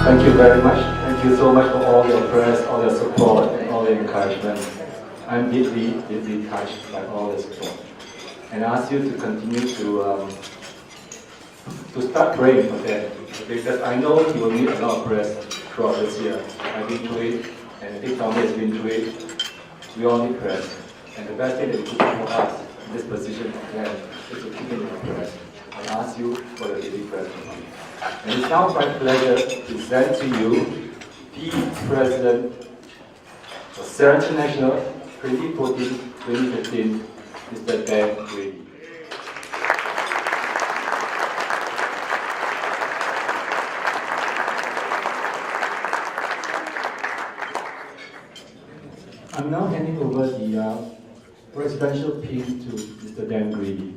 Thank you very much. Thank you so much for all your prayers, all your support, and all your encouragement. I'm deeply, deeply touched by all the support. And I ask you to continue to start praying for them, because I know you will need a lot of prayers throughout this year. I've been through it, and I think Tommy has been through it. We all need prayers. And the best thing that you could do for us in this position again is to keep it in your prayers. I ask you for the daily prayers from me. And it's now my pleasure to present to you the President of Serra International 2014-2015, Mr. Dan Grady. I'm now handing over the presidential pin to Mr. Dan Grady.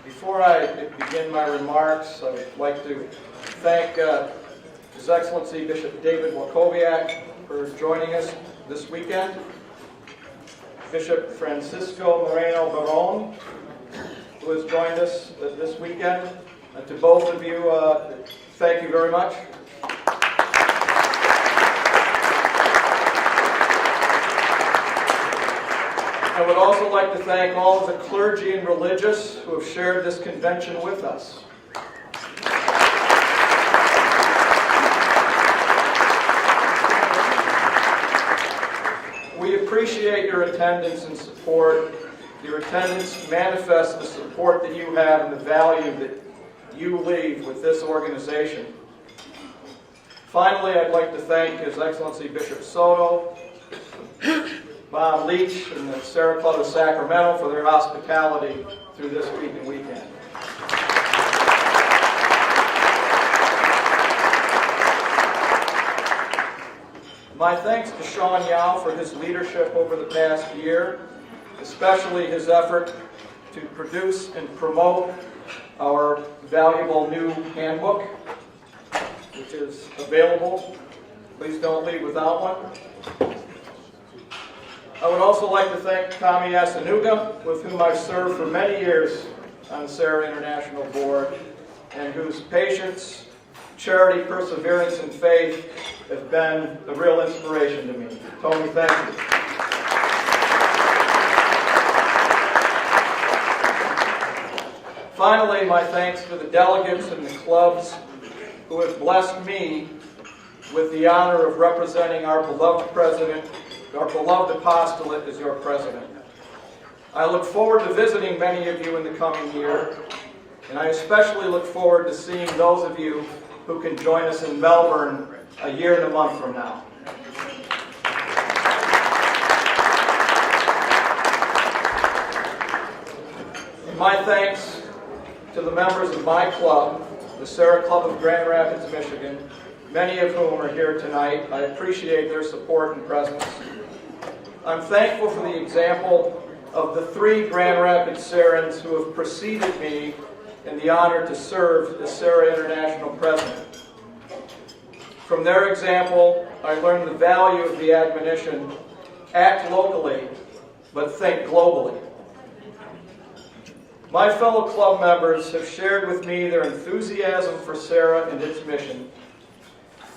Before I begin my remarks, I would like to thank His Excellency Bishop David Wakowiak for joining us this weekend, Bishop Francisco Moreno Baron, who has joined us this weekend. And to both of you, thank you very much. I would also like to thank all of the clergy and religious who have shared this convention with us. We appreciate your attendance and support. Your attendance manifests the support that you have and the value that you leave with this organization. Finally, I'd like to thank His Excellency Bishop Soto, Bob Leach, and the Serra Club of Sacramento for their hospitality through this week and weekend. My thanks to Sean Yao for his leadership over the past year, especially his effort to produce and promote our valuable new handbook, which is available. Please don't leave without one. I would also like to thank Tommy Asanuga, with whom I've served for many years on the Serra International Board, and whose patience, charity, perseverance, and faith have been a real inspiration to me. Tony, thank you. Finally, my thanks to the delegates and the clubs who have blessed me with the honor of representing our beloved president, our beloved apostolate as your president. I look forward to visiting many of you in the coming year, and I especially look forward to seeing those of you who can join us in Melbourne a year and a month from now. My thanks to the members of my club, the Serra Club of Grand Rapids, Michigan, many of whom are here tonight. I appreciate their support and presence. I'm thankful for the example of the 3 Grand Rapids Serrans who have preceded me in the honor to serve as Serra International President. From their example, I learned the value of the admonition, act locally, but think globally. My fellow club members have shared with me their enthusiasm for Serra and its mission,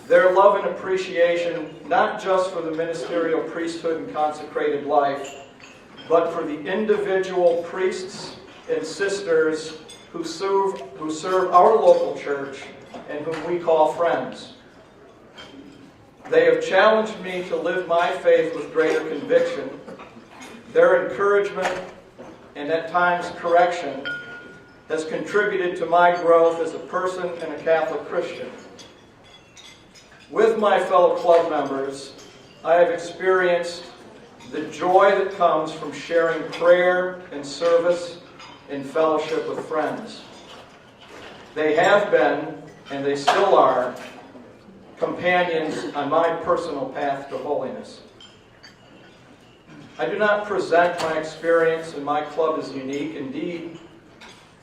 their love and appreciation not just for the ministerial priesthood and consecrated life, but for the individual priests and sisters who serve our local church and whom we call friends. They have challenged me to live my faith with greater conviction. Their encouragement and at times correction has contributed to my growth as a person and a Catholic Christian. With my fellow club members, I have experienced the joy that comes from sharing prayer and service in fellowship with friends. They have been, and they still are, companions on my personal path to holiness. I do not present my experience in my club as unique. Indeed,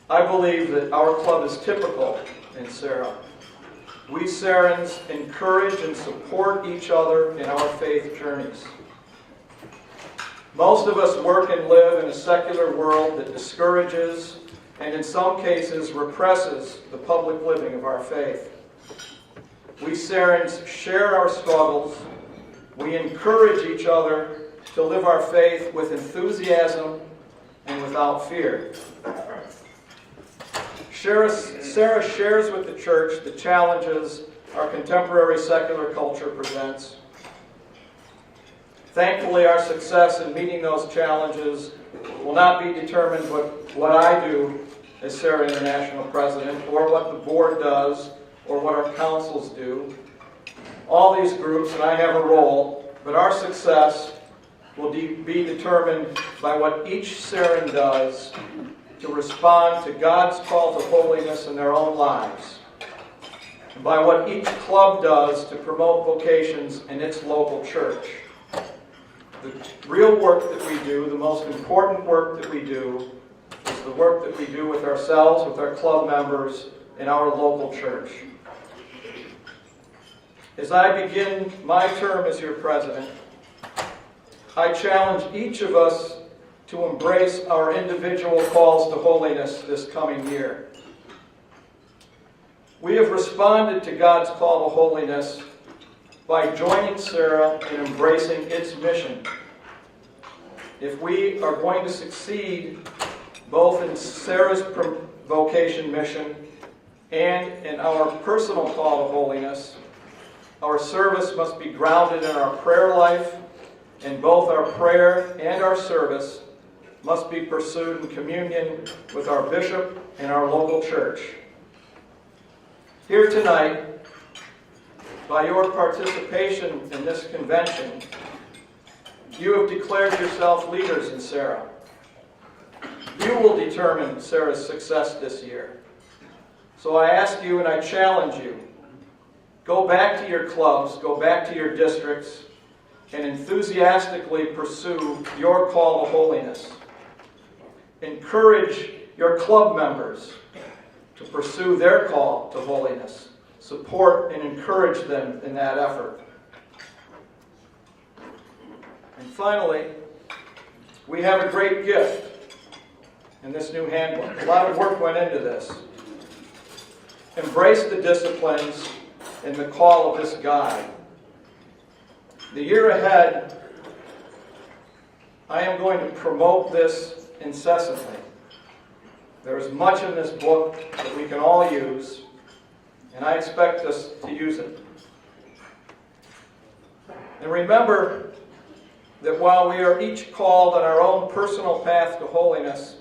I believe that our club is typical in Serra. we Sarans encourage and support each other in our faith journeys. Most of us work and live in a secular world that discourages and in some cases represses the public living of our faith. We Sarans share our struggles. We encourage each other to live our faith with enthusiasm and without fear. Serra shares with the church the challenges our contemporary secular culture presents. Thankfully, our success in meeting those challenges will not be determined by what I do as Serra International President, or what the board does, or what our councils do. All these groups, and I have a role, but our success will be determined by what each Serran does to respond to God's call to holiness in their own lives, and by what each club does to promote vocations in its local church. The real work that we do, the most important work that we do, is the work that we do with ourselves, with our club members, in our local church. As I begin my term as your president, I challenge each of us to embrace our individual calls to holiness this coming year. We have responded to God's call to holiness by joining Serra in embracing its mission. If we are going to succeed both in Serra's vocation mission and in our personal call to holiness, our service must be grounded in our prayer life, and both our prayer and our service must be pursued in communion with our bishop and our local church. Here tonight, by your participation in this convention, you have declared yourself leaders in Serra. You will determine Serra's success this year. So I ask you and I challenge you, go back to your clubs, go back to your districts, and enthusiastically pursue your call to holiness. Encourage your club members to pursue their call to holiness. Support and encourage them in that effort. And finally, we have a great gift in this new handbook. A lot of work went into this. Embrace the disciplines and the call of this guide. The year ahead, I am going to promote this incessantly. There is much in this book that we can all use, and I expect us to use it. And remember that while we are each called on our own personal path to holiness,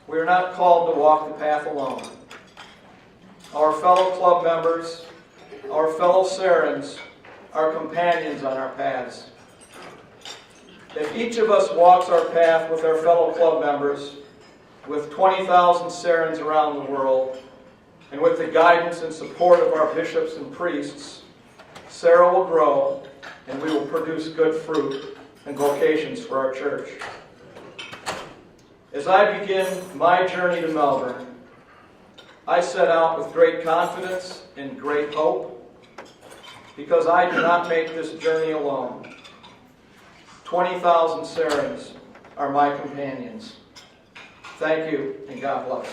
we are not called to walk the path alone. Our fellow club members, our fellow Serrans, are companions on our paths. If each of us walks our path with our fellow club members, with 20,000 Serrans around the world, and with the guidance and support of our bishops and priests, Serra will grow, and we will produce good fruit and vocations for our church. As I begin my journey to Melbourne, I set out with great confidence and great hope, because I do not make this journey alone. 20,000 Serrans are my companions. Thank you, and God bless.